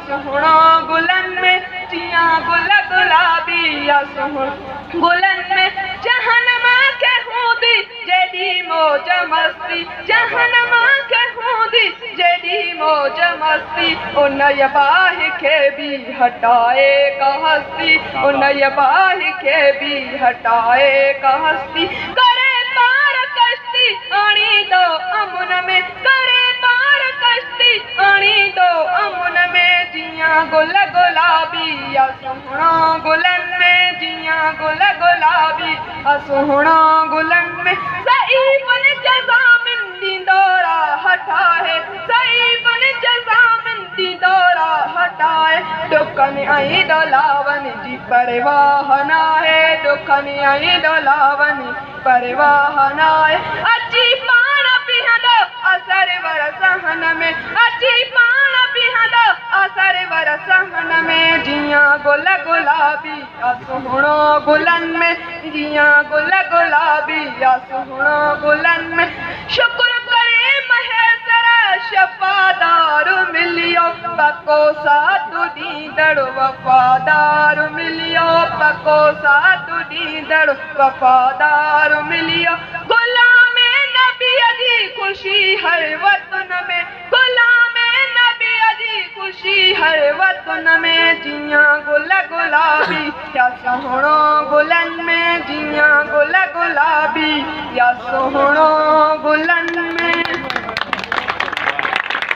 सुहिणो गुलनि में जियां गुल गुलाबी या सुहिणो गुलनि में जहनमा के हूंदी जेॾी मौज मस्ती जहनमा के हूंदी जेॾी मौज मस्ती उन बाहि खे बि हटाए का हस्ती उन बाहि खे बि हटाए का हस्ती करे पार कश्ती आणी दो अमुन में करे पार कश्ती आणी दो अमुन में जियां गुल गुलाबी या सुहिणो गुलनि में जियां गुल गुलाबी सुहिणो गुलनि में सईफ़न जज़ामिन ॾींदो राह ठाहे सईफ़न जज़ामिन ॾींदो राह ठाहे ॾुकनि ऐं ॾोलावनि जी परवाह नाहे ॾुकनि ऐं ॾोलावनि परवाह नाहे अची पाण बीहंदो असर वर सहन में अची पाण बीहंदो असर वर सहन में जियां गुल गुलाबी सुहिणो गुलनि में जियां गुल गुलाबी सुहिणो गुलनि में शुक्र करे महेसर शफ़ादार मिलियो पको साथ ॾींदड़ वफ़ादार मिलियो पको साथ ॾींदड़ वफ़ादार मिलियो गुलाम नबीअ जी ख़ुशी हर वतन में गुलाम नबीअ जी ख़ुशी हर वतन में जियां गुल गुलाबी या सुहिणो गुलनि में जियां गुल गुलाबी या सुहिणो गुलनि में।